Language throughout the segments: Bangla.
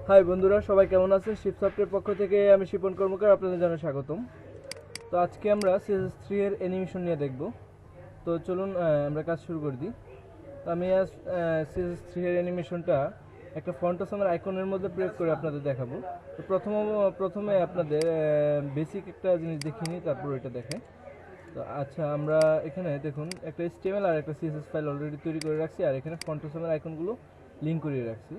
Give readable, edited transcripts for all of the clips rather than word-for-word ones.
হাই বন্ধুরা, সবাই কেমন আছেন? শিপসফটের পক্ষ থেকে আমি শিপন কর্মকার আপনাদের জানাই স্বাগতম। তো আজকে আমরা CSS3 এর অ্যানিমেশন নিয়ে দেখব। তো চলুন আমরা কাজ শুরু করে দিই। তো আমি আজ CSS3 এর অ্যানিমেশনটা একটা ফন্টসমের আইকনের মধ্যে প্রয়োগ করে আপনাদের দেখাবো। তো প্রথমে আপনাদের বেসিক একটা জিনিস দেখিয়ে নিই, তারপর এটা দেখে। তো আচ্ছা, আমরা এখানে দেখুন একটা HTML আর একটা CSS ফাইল অলরেডি তৈরি করে রাখছি, আর এখানে ফন্টসমের আইকনগুলো লিঙ্ক করিয়ে রাখছি।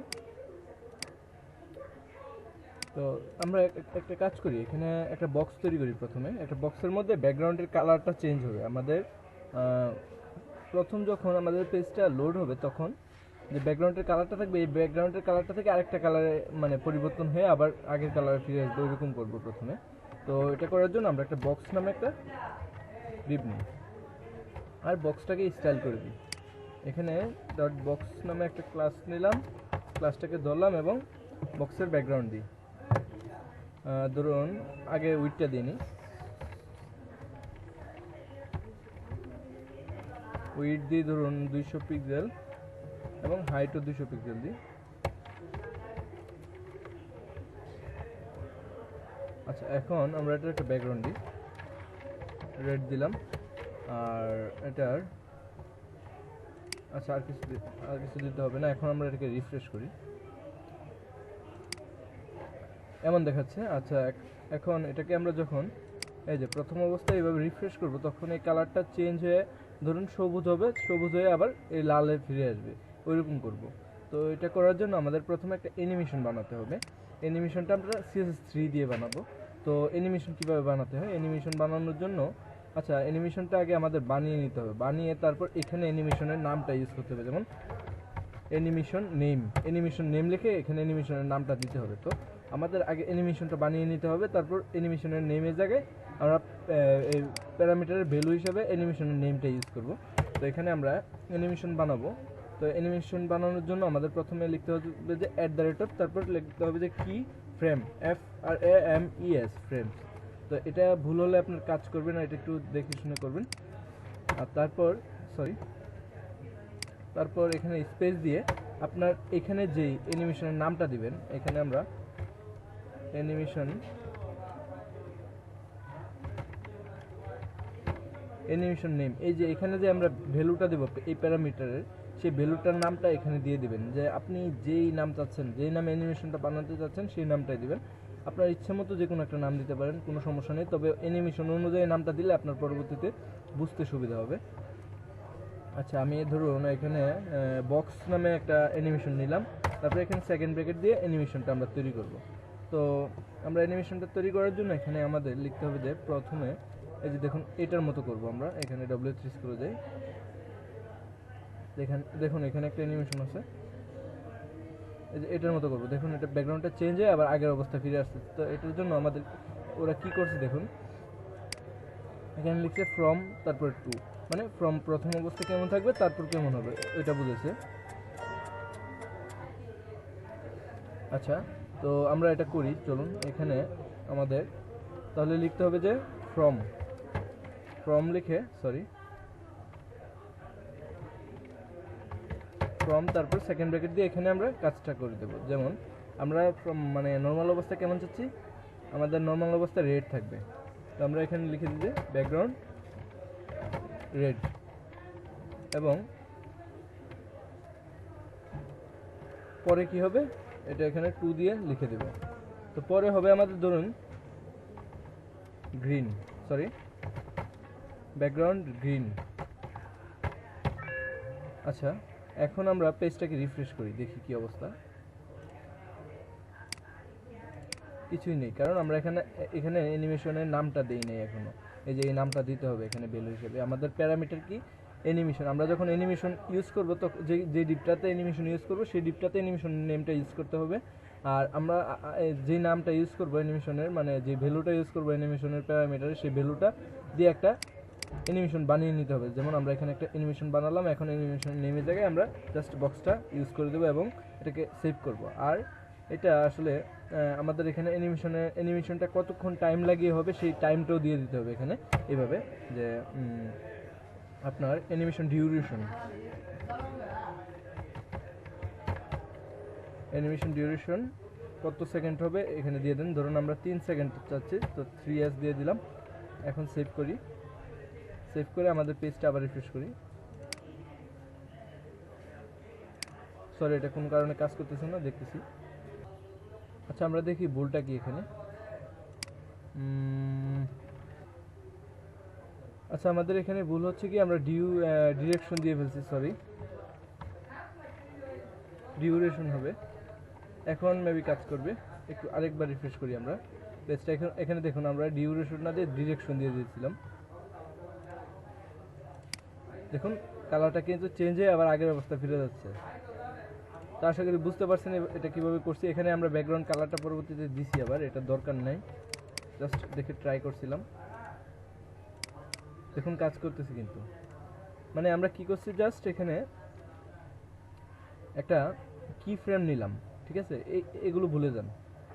তো আমরা একটা কাজ করি, এখানে একটা বক্স তৈরি করি। প্রথমে একটা বক্সের মধ্যে ব্যাকগ্রাউন্ডের কালারটা চেঞ্জ হবে আমাদের। প্রথম যখন আমাদের পেজটা লোড হবে তখন যে ব্যাকগ্রাউন্ডের কালারটা থাকবে, এই ব্যাকগ্রাউন্ডের কালারটা থেকে আরেকটা কালারে মানে পরিবর্তন হয়ে আবার আগের কালারে ফিরে আসবে, ওইরকম করবো প্রথমে। তো এটা করার জন্য আমরা একটা বক্স নামে একটা ডিপ নিই আর বক্সটাকে স্টাইল করে দিই। এখানে ডট বক্স নামে একটা ক্লাস নিলাম, ক্লাসটাকে ধরলাম এবং বক্সের ব্যাকগ্রাউন্ড দিই। ধরুন আগে উইডটা দিই, উইড দিই ধরুন 200 পিক্সেল এবং হাইটও 200 পিক্সেল দিই। আচ্ছা, এখন আমরা এটার একটা ব্যাকগ্রাউন্ড দিই, রেড দিলাম। আর এটার আচ্ছা আর কিছু দিতে হবে না। এখন আমরা এটাকে রিফ্রেশ করি, এমন দেখাচ্ছে। আচ্ছা, এখন এটাকে আমরা যখন এই যে প্রথম অবস্থায় এইভাবে রিফ্রেশ করব, তখন এই কালারটা চেঞ্জ হয়ে ধরুন সবুজ হবে, সবুজ হয়ে আবার এই লালে ফিরে আসবে, ওইরকম করব। তো এটা করার জন্য আমাদের প্রথমে একটা অ্যানিমেশন বানাতে হবে। অ্যানিমেশনটা আমরা CSS3 দিয়ে বানাবো। তো অ্যানিমেশন কীভাবে বানাতে হয়? অ্যানিমেশন বানানোর জন্য আচ্ছা, অ্যানিমেশনটা আগে আমাদের বানিয়ে নিতে হবে। বানিয়ে তারপর এখানে অ্যানিমেশনের নামটা ইউজ করতে হবে, যেমন অ্যানিমেশন নেম লিখে এখানে অ্যানিমেশনের নামটা দিতে হবে। তো আমাদের আগে অ্যানিমেশনটা বানিয়ে নিতে হবে, তারপর অ্যানিমেশনের নেমের জায়গায় আমরা এই প্যারামিটারের ভ্যালু হিসাবে অ্যানিমেশনের নেমটা ইউজ করব। তো এখানে আমরা অ্যানিমেশন বানাবো। তো অ্যানিমেশন বানানোর জন্য আমাদের প্রথমে লিখতে হবে যে @ তারপর লিখতে হবে যে কি ফ্রেম, FRAMES ফ্রেম। তো এটা ভুল হলে আপনার কাজ করবে না, এটা একটু দেখে শুনে করবেন। আর তারপর এখানে স্পেস দিয়ে আপনার এখানে যেই অ্যানিমেশনের নামটা দিবেন, এখানে আমরা অ্যানিমেশন নেম, এই যে এখানে যে আমরা ভ্যালুটা দেব এই প্যারামিটারের, সেই ভ্যালুটার নামটা এখানে দিয়ে দিবেন। যে আপনি যেই নাম চাচ্ছেন, যেই নামে অ্যানিমেশনটা বানাতে চাচ্ছেন সেই নামটাই দিবেন। আপনার ইচ্ছে মতো যে কোনো একটা নাম দিতে পারেন, কোনো সমস্যা নেই। তবে অ্যানিমেশন অনুযায়ী নামটা দিলে আপনার পরবর্তীতে বুঝতে সুবিধা হবে। আচ্ছা, আমি ধরুন এখানে বক্স নামে একটা অ্যানিমেশন নিলাম, তারপরে এখানে সেকেন্ড ব্র্যাকেট দিয়ে অ্যানিমেশনটা আমরা তৈরি করব। তো আমরা অ্যানিমেশনটা তৈরি করার জন্য এখানে আমাদের লিখতে হবে যে প্রথমে এই যে দেখুন এটার মতো করব আমরা। এখানে W3 করে যাই, দেখুন এখানে একটা অ্যানিমেশন আছে, এই যে এটার মতো করব। দেখুন এটা ব্যাকগ্রাউন্ডটা চেঞ্জ হয়ে আবার আগের অবস্থা ফিরে আসছে। তো এটার জন্য আমাদের ওরা কি করছে দেখুন, এখানে লিখছে ফ্রম তারপর টু, মানে ফ্রম প্রথম অবস্থা কেমন থাকবে তারপর কেমন হবে ওইটা বুঝেছে। আচ্ছা, তো আমরা এটা করি, চলুন। এখানে আমাদের তাহলে লিখতে হবে যে ফ্রম লিখে ফ্রম তারপর সেকেন্ড ব্র্যাকেট দিয়ে এখানে আমরা কাজটা করে দেবো। যেমন আমরা ফ্রম মানে নর্মাল অবস্থা কেমন চাচ্ছি, আমাদের নর্মাল অবস্থা রেড থাকবে। তো আমরা এখানে লিখে দিই যে ব্যাকগ্রাউন্ড রেড, এবং পরে কি হবে এটা এখানে 2 দিয়ে লিখে দেব। তো পরে হবে আমাদের ধরুন ব্যাকগ্রাউন্ড গ্রিন। আচ্ছা, এখন আমরা পেজটাকে রিফ্রেশ করি, দেখি কি অবস্থা। কিছুই নেই, কারণ আমরা এখানে অ্যানিমেশনের নামটা দেই নাই এখনো। এই যে এই নামটা দিতে হবে এখানে ভ্যালু হিসেবে। আমাদের প্যারামিটার কি অ্যানিমেশন। আমরা যখন অ্যানিমেশন ইউজ করব, তখন যে ডিপটাতে অ্যানিমেশন ইউজ করব সেই ডিপটাতে অ্যানিমেশন নেমটা ইউজ করতে হবে। আর আমরা যে নামটা ইউজ করব অ্যানিমেশনের, মানে যে ভ্যালুটা ইউজ করব অ্যানিমেশনের প্যারামিটারে, সেই ভ্যালুটা দিয়ে একটা অ্যানিমেশন বানিয়ে নিতে হবে। যেমন আমরা এখানে একটা অ্যানিমেশন বানালাম, এখন অ্যানিমেশন নেমের জায়গায় আমরা জাস্ট বক্সটা ইউজ করে দেবো এবং এটাকে সেভ করব। আর এটা আসলে আমাদের এখানে অ্যানিমেশনটা কতক্ষণ টাইম লাগিয়ে হবে সেই টাইমটাও দিয়ে দিতে হবে এখানে, এভাবে যে আপনার অ্যানিমেশন ডিউরেশন কত সেকেন্ড হবে এখানে দিয়ে দেন। ধরুন আমরা 3 সেকেন্ড চাচ্ছি, তো 3s দিয়ে দিলাম। এখন সেভ করি, সেভ করে আমাদের পেজটা আবার রিফ্রেশ করি। সরি, এটা কোন কারণে কাজ করতেছে না, দেখতেছি। আচ্ছা, আমরা দেখি ভুলটা কি এখানে। আচ্ছা, আমাদের এখানে ভুল হচ্ছে কি, আমরা ডিরেকশন দিয়ে ফেলছি, সরি, ডিউরেশন হবে। এখন মেবি কাজ করবে। একটু আরেকবার রিফ্রেশ করি আমরা পেজটা। এখানে দেখুন, আমরা ডিউরেশন না দিয়ে ডিরেকশন দিয়ে দিয়েছিলাম। দেখুন কালারটা কিন্তু চেঞ্জ হয়ে আবার আগের অবস্থা ফিরে যাচ্ছে। তো আশা করি বুঝতে পারছেন এটা কিভাবে করছি। এখানে আমরা ব্যাকগ্রাউন্ড কালারটা পরবর্তীতে দিছি, আবার এটা দরকার নাই, জাস্ট দেখে ট্রাই করছিলাম। দেখুন কাজ করতেছে কিন্তু, মানে আমরা কি করছি, জাস্ট এখানে একটা কি ফ্রেম নিলাম, ঠিক আছে। এগুলো ভুলে যান,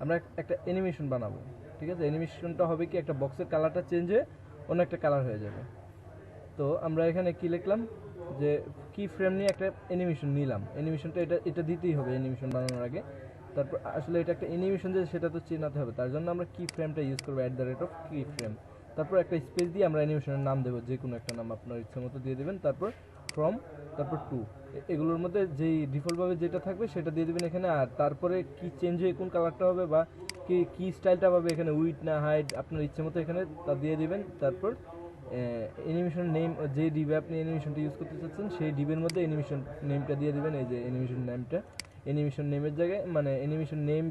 আমরা একটা অ্যানিমেশন বানাবো, ঠিক আছে। অ্যানিমেশনটা হবে কি, একটা বক্সের কালারটা চেঞ্জ হয়ে অন্য একটা কালার হয়ে যাবে। তো আমরা এখানে কি লিখলাম, যে কি ফ্রেম নিয়ে একটা অ্যানিমেশন নিলাম। অ্যানিমেশনটা এটা দিতেই হবে অ্যানিমেশন বানানোর আগে। তারপর আসলে এটা একটা অ্যানিমেশন যে সেটা তো চেনাতে হবে, তার জন্য আমরা কি ফ্রেমটা ইউজ করবো, @কি ফ্রেম। তারপর একটা স্পেস দিয়ে আমরা অ্যানিমেশনের নাম দেবো, যে কোনো একটা নাম আপনার ইচ্ছে মতো দিয়ে দেবেন। তারপর ফ্রম, তারপর টু, এগুলোর মধ্যে যেই ডিফল্টভাবে যেটা থাকবে সেটা দিয়ে দেবেন এখানে। আর তারপরে কি চেঞ্জ হয়ে কোন কালারটা হবে বা কি স্টাইলটা পাবে এখানে, উইথ না হাইট, আপনার ইচ্ছে মতো এখানে তা দিয়ে দিবেন। তারপর অ্যানিমেশন নেম, যে ডিবে আপনি অ্যানিমেশনটা ইউজ করতে চাচ্ছেন সেই ডিবের মধ্যে অ্যানিমেশন নেমটা দিয়ে দিবেন। এই যে অ্যানিমেশন নেমটা, অ্যানিমেশন নেমের জায়গায় মানে animation name,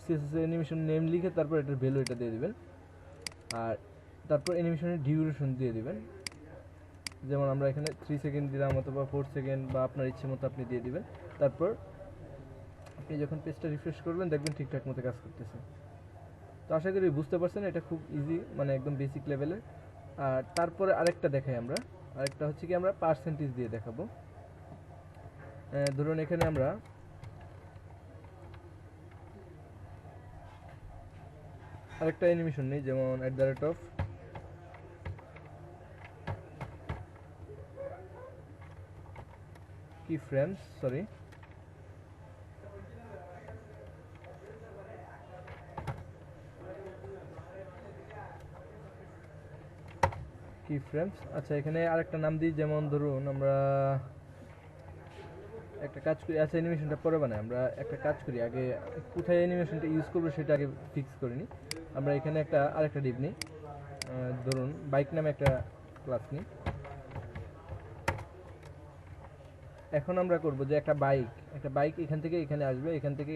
CSS animation name লিখে তারপর এটার ভ্যালু এটা দিয়ে দিবেন। আর তারপর অ্যানিমেশনের ডিউরেশন দিয়ে দিবেন। যেমন আমরা এখানে 3 সেকেন্ড দিলাম অথবা 4 সেকেন্ড, বা আপনার ইচ্ছে মতো আপনি দিয়ে দিবেন। তারপর আপনি যখন পেজটা রিফ্রেশ করবেন দেখবেন ঠিকঠাক মতো কাজ করতেছে। তো আশা করি বুঝতে পারছেন, এটা খুব ইজি, মানে একদম বেসিক লেভেলের। আর তারপরে আরেকটা দেখাই আমরা, আরেকটা হচ্ছে কি, আমরা পার্সেন্টেজ দিয়ে দেখাবো। ধরুন এখানে আমরা আরেকটা অ্যানিমেশন নেই, যেমন কি ফ্রেমস, সরি, কি ফ্রেমস। আচ্ছা, এখানে আরেকটা নাম দিই, যেমন ধরুন আমরা একটা কাজ করি। আচ্ছা, অ্যানিমেশনটা পরে বানাই, আমরা একটা কাজ করি আগে, কোথায় অ্যানিমেশনটা ইউজ করবো সেটা আগে ফিক্স করে নিই। আমরা এখানে আরেকটা ডিপ নিই, ধরুন বাইক নামে একটা ক্লাস নিই। এখন আমরা করব যে একটা বাইক এখান থেকে এখানে আসবে, এখান থেকে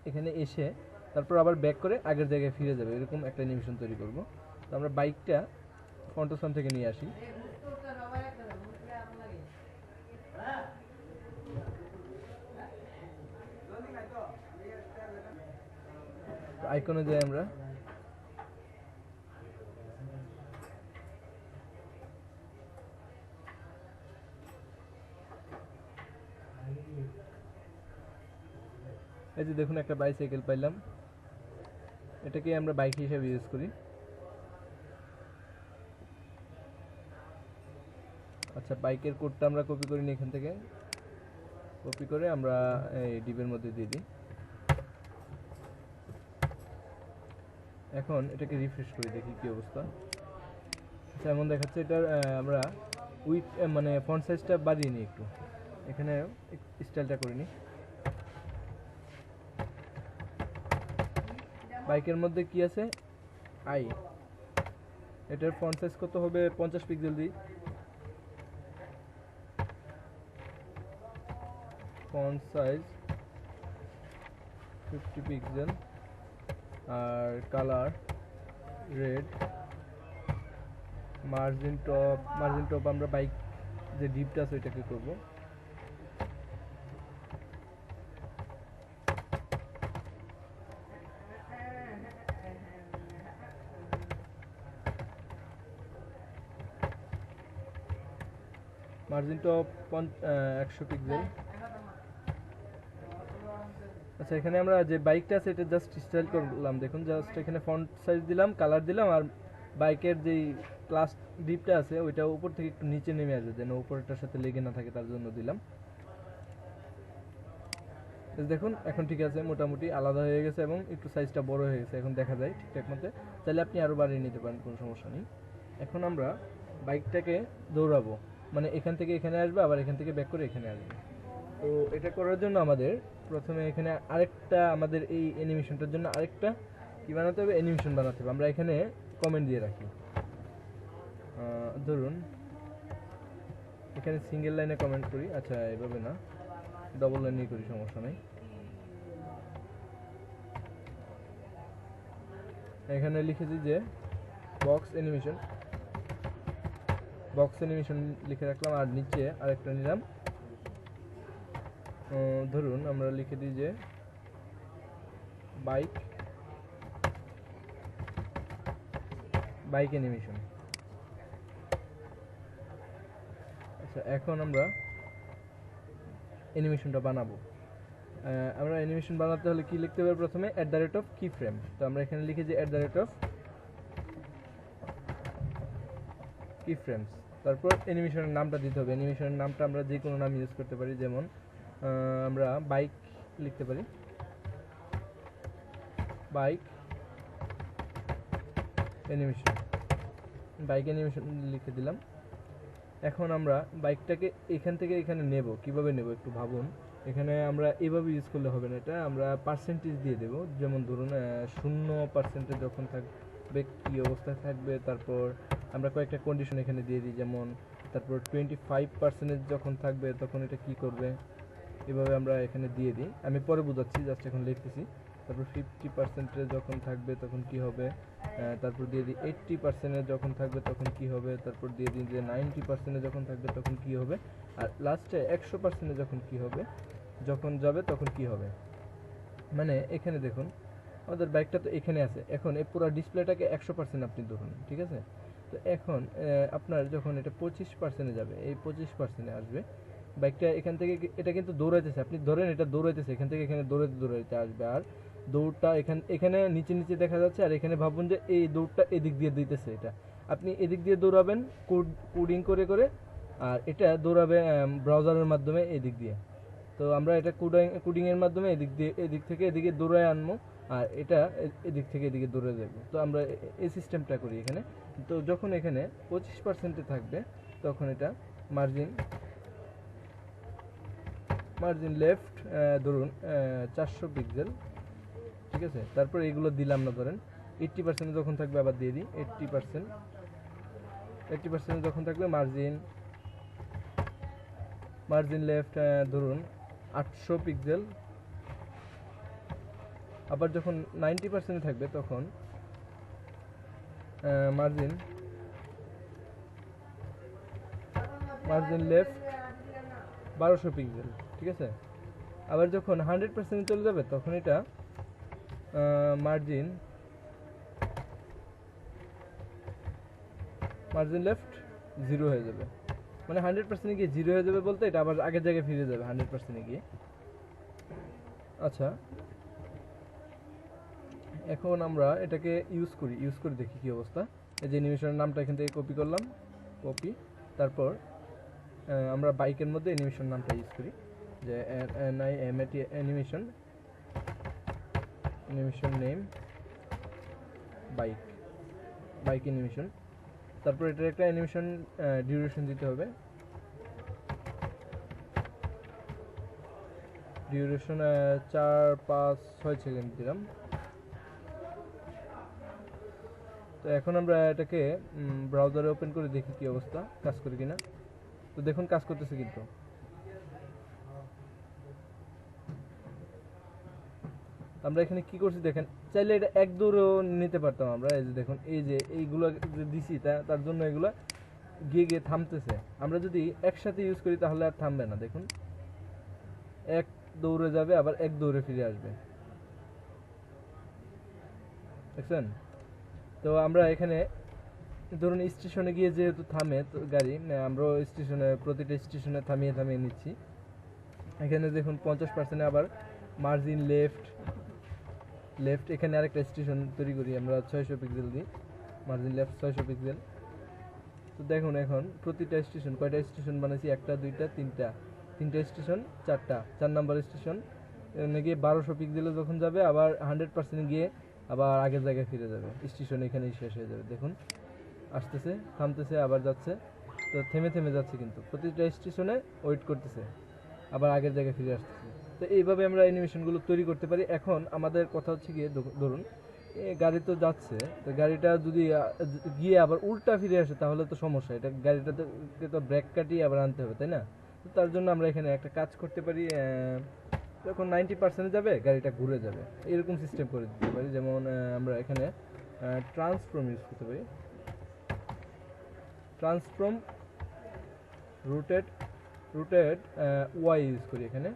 এখানে এসে তারপর আবার ব্যাক করে আগের জায়গায় ফিরে যাবে, এরকম একটা অ্যানিমেশন তৈরি করব। তো আমরা বাইকটা ফন্টোসান থেকে নিয়ে আসি, আইকনে যাই আমরা। এই যে দেখুন একটা বাইসাইকেল পাইলাম, এটাকে আমরা বাইক হিসেবে ইউজ করি। আচ্ছা, বাইকের কোডটা আমরা কপি করে নিই, এখান থেকে কপি করে আমরা এই ডিপের মধ্যে দিয়ে দিই। এখন এটাকে রিফ্রেশ করে দেখি কি অবস্থা। আচ্ছা, এমন দেখাচ্ছে। এটা আমরা উইথ মানে ফন্ট সাইজটা বাড়িয়ে নিই একটু, এখানে স্টাইলটা করে নিই। বাইকের মধ্যে কি আছে, আই, এটার ফন্ট সাইজ কত হবে, 50 পিক্সেল দিই। ফন্ট সাইজ 50 পিক্সেল, আর কালার রেড, মার্জিন টপ আমরা বাইক যে ডিপটা আছে ওইটাকে করবো। Margin top 100 pixel. আচ্ছা, এখানে আমরা যে বাইকটা আছে এটা জাস্ট স্টাইল করলাম, দেখুন জাস্ট এখানে ফন্ট সাইজ দিলাম, কালার দিলাম, আর বাইকের যেই ক্লাস ডিপটা আছে ওইটা উপর থেকে একটু নিচে নেমে আসবে, যেন উপরটার সাথে লেগে না থাকে তার জন্য দিলাম। দেখুন এখন ঠিক আছে, মোটামুটি আলাদা হয়ে গেছে এবং একটু সাইজটা বড় হয়ে গেছে, এখন দেখা যায় ঠিকঠাক মতো। তাহলে আপনি আরও বাড়িয়ে নিতে পারেন, কোনো সমস্যা নেই। এখন আমরা বাইকটাকে দৌড়াবো, মানে এখান থেকে এখানে আসবে, আবার এখান থেকে ব্যাক করে এখানে আসবে। তো এটা করার জন্য আমাদের প্রথমে এখানে আরেকটা, আমাদের এই অ্যানিমেশনটার জন্য আরেকটা কি বানাতে হবে, অ্যানিমেশন বানাতে হবে। আমরা এখানে কমেন্ট দিয়ে রাখি, ধরুন এখানে সিঙ্গেল লাইনে কমেন্ট করি, আচ্ছা এভাবে না, ডবল লাইনেই করি, সমস্যা নেই। এখানে লিখেছি যে বক্স অ্যানিমেশন লিখে রাখলাম, আর নিচে আরেকটা নিলাম, ধরুন আমরা লিখে দিই যে বাইক অ্যানিমেশন। আচ্ছা এখন আমরা অ্যানিমেশনটা বানাবো। আমরা অ্যানিমেশন বানাতে হলে কি লিখতে হবে, প্রথমে @keyframe। তো আমরা এখানে লিখে যে @keyframes, তারপর অ্যানিমেশনের নামটা দিতে হবে। অ্যানিমেশনের নামটা আমরা যে কোনো নাম ইউজ করতে পারি, যেমন আমরা বাইক লিখতে পারি, বাইক অ্যানিমেশন লিখে দিলাম। এখন আমরা বাইকটাকে এখান থেকে এখানে নেব, কিভাবে নেব একটু ভাবুন। এখানে আমরা এভাবে ইউজ করলে হবে না, এটা আমরা পার্সেন্টেজ দিয়ে দেব। যেমন ধরুন 0% যখন থাকবে কী অবস্থায় থাকবে, তারপর আমরা কয়েকটা কন্ডিশন এখানে দিয়ে দিই, যেমন তারপর 25% যখন থাকবে তখন এটা কি করবে, এভাবে আমরা এখানে দিয়ে দিই। আমি পরে বোঝাচ্ছি, জাস্ট এখন লিখতেছি। তারপর 50% যখন থাকবে তখন কি হবে, তারপর দিয়ে দিই 80% যখন থাকবে তখন কি হবে, তারপর দিয়ে দিই যে 90% যখন থাকবে তখন কি হবে, আর লাস্টে 100% যখন কি হবে, যখন যাবে তখন কি হবে। মানে এখানে দেখুন আমাদের বাইকটা তো এখানে আছে, এখন এই পুরো ডিসপ্লেটাকে 100% আপনি ধরুন, ঠিক আছে। তো এখন আপনার যখন এটা 25% যাবে, এই 25% আসবে বাইকটা এখান থেকে, এটা কিন্তু দৌড়াইতেছে, আপনি ধরেন এটা দৌড়াইতেছে, এখান থেকে এখানে দৌড়াইতে আসবে, আর দৌড়টা এখানে নিচে নিচে দেখা যাচ্ছে, আর এখানে ভাবুন যে এই দৌড়টা এদিক দিয়ে দিতেছে, এটা আপনি এদিক দিয়ে দৌড়াবেন কোডিং করে করে, আর এটা দৌড়াবে ব্রাউজারের মাধ্যমে এদিক দিয়ে। তো আমরা এটা কোডিংয়ের মাধ্যমে এদিক থেকে এদিকে দৌড়ায় আনবো, আর এটা এদিক থেকে এদিকে দৌড়ে যাবে। তো আমরা এই সিস্টেমটা করি এখানে। তো যখন এখানে 25% থাকবে তখন এটা মার্জিন লেফট ধরুন 400 পিক্সেল, ঠিক আছে। তারপর এইগুলো দিলাম না, ধরেন 80% যখন থাকবে আবার দিয়ে দিই 80% যখন থাকবে মার্জিন লেফট ধরুন 800 পিক্সেল। আবার যখন 90% থাকবে তখন মার্জিন লেফট 1200 পিক্সেল, ঠিক আছে। আবার যখন 100% চলে যাবে তখন এটা মার্জিন লেফট 0 হয়ে যাবে। মানে 100% গিয়ে 0 হয়ে যাবে বলতে এটা আবার আগের জায়গায় ফিরে যাবে 100% গিয়ে। আচ্ছা এখন আমরা এটাকে ইউজ করে দেখি কি অবস্থা। এই যে অ্যানিমেশনের নামটা এখান থেকে কপি করলাম, তারপর আমরা বাইকের মধ্যে অ্যানিমেশন নামটা ইউজ করি, যে অ্যানিমেশন নেম বাইক অ্যানিমেশন। তারপর এটার একটা অ্যানিমেশন ডিউরেশন দিতে হবে, ডিউরেশন 4-5-6 সেকেন্ড দিলাম। তো এখন আমরা এটাকে ব্রাউজারে ওপেন করে দেখি কি অবস্থা, কাজ করে কিনা। তো দেখুন কাজ করতেছে, কিন্তু আমরা এখানে কি করছি দেখেন, চাইলে এটা এক দৌড়েও নিতে পারতাম আমরা। এই যে দেখুন, এই যে এইগুলো যে দিছি তার জন্য এগুলো গিয়ে থামতেছে। আমরা যদি একসাথে ইউজ করি তাহলে আর থামবে না, দেখুন এক দৌড়ে যাবে আবার এক দৌড়ে ফিরে আসবে, দেখছেন। তো আমরা এখানে ধরুন স্টেশনে গিয়ে যেহেতু থামে তো গাড়ি, আমরা প্রতিটা স্টেশনে থামিয়ে নিচ্ছি। এখানে দেখুন 50% আবার মার্জিন লেফট এখানে আরেকটা স্টেশন তৈরি করি আমরা 600 পিক্সেল দিই, মার্জিন লেফট 600 পিক্সেল। তো দেখুন এখন প্রতিটা স্টেশন, কয়টা স্টেশন বানাইছি, 1 2 3 তিনটা স্টেশন, 4 নাম্বার স্টেশন এখানে গিয়ে 1200 পিক্সেলে যখন যাবে আবার 100% গিয়ে আবার আগের জায়গায় ফিরে যাবে, স্টেশন এখানেই শেষ হয়ে যাবে। দেখুন আসতেছে, থামতেছে, আবার যাচ্ছে, তো থেমে থেমে যাচ্ছে, কিন্তু প্রতিটা স্টেশনে ওয়েট করতেছে, আবার আগের জায়গায় ফিরে আসতেছে। তো এইভাবে আমরা অ্যানিমেশনগুলো তৈরি করতে পারি। এখন আমাদের কথা হচ্ছে গিয়ে ধরুন গাড়ি তো যাচ্ছে, তো গাড়িটা যদি গিয়ে আবার উল্টা ফিরে আসে তাহলে তো সমস্যা, এটা গাড়িটাতে তো ব্রেক কাটিয়ে আবার আনতে হবে, তাই না? তো তার জন্য আমরা এখানে একটা কাজ করতে পারি, যখন 90% যাবে গাড়িটা ঘুরে যাবে, এরকম সিস্টেম করে দিতে পারি। যেমন আমরা এখানে ট্রান্সফর্ম ইউজ করতে পারি, transform rooted rooted Y use করি। এখানে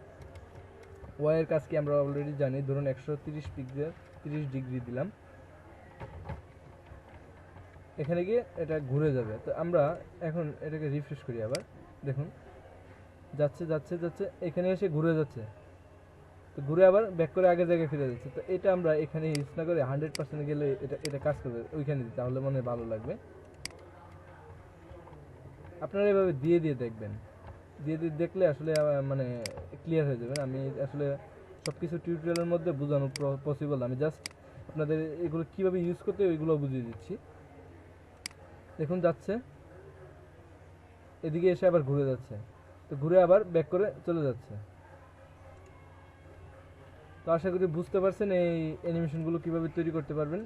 ওয়াইয়ের কাজ কি আমরা অলরেডি জানি। ধরুন 130 পিক্সেল 30 ডিগ্রি দিলাম, এখানে গিয়ে এটা ঘুরে যাবে। তো আমরা এখন এটাকে রিফ্রেশ করি, আবার দেখুন যাচ্ছে যাচ্ছে যাচ্ছে, এখানে এসে ঘুরে যাচ্ছে, তো ঘুরে আবার ব্যাক করে আগের জায়গায় ফিরে যাচ্ছে। তো এটা আমরা এখানে ইউজ না করে 100% গেলে এটা এটা কাজ করবে ওইখানে দিতে, তাহলে মনে হয় ভালো লাগবে। আপনারা এভাবে দিয়ে দিয়ে দেখবেন, দিয়ে দিয়ে দেখলে আসলে মানে ক্লিয়ার হয়ে যাবেন। আমি আসলে সব কিছু টিউটোরিয়ালের মধ্যে বোঝানো পসিবল, আমি জাস্ট আপনাদের এগুলো কীভাবে ইউজ করতে ওইগুলো বুঝিয়ে দিচ্ছি। দেখুন যাচ্ছে, এদিকে এসে আবার ঘুরে যাচ্ছে, তো ঘুরে আবার ব্যাক করে চলে যাচ্ছে। তো আশা করি বুঝতে পারছেন এই অ্যানিমেশনগুলো কীভাবে তৈরি করতে পারবেন।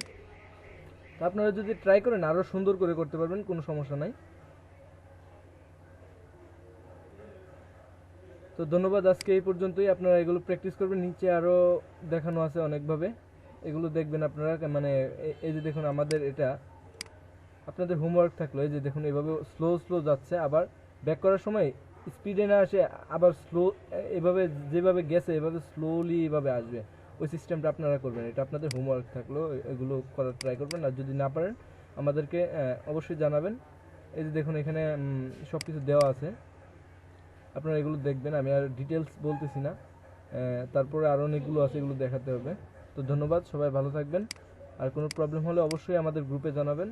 তো আপনারা যদি ট্রাই করেন আরও সুন্দর করে করতে পারবেন, কোনো সমস্যা নাই। তো ধন্যবাদ, আজকে এই পর্যন্তই। আপনারা এগুলো প্র্যাকটিস করবেন, নিচে আরও দেখানো আছে অনেকভাবে, এগুলো দেখবেন আপনারা। মানে এই যে দেখুন আমাদের এটা আপনাদের হোমওয়ার্ক থাকলো, এই যে দেখুন এভাবে স্লো স্লো যাচ্ছে, আবার ব্যাক করার সময় স্পিডে না আসে, আবার স্লো এভাবে যেভাবে গেছে এভাবে স্লোলি এভাবে আসবে, ওই সিস্টেমটা আপনারা করবেন। এটা আপনাদের হোমওয়ার্ক থাকলো, এগুলো করার ট্রাই করবেন। আর যদি না পারেন আমাদেরকে অবশ্যই জানাবেন। এই যে দেখুন এখানে সব কিছু দেওয়া আছে, আপনারা এগুলো দেখবেন। আমি আর ডিটেলস বলতেছি না, তারপরে আরও অনেকগুলো আছে, এগুলো দেখাতে হবে। তো ধন্যবাদ, সবাই ভালো থাকবেন। আর কোনো প্রবলেম হলে অবশ্যই আমাদের গ্রুপে জানাবেন।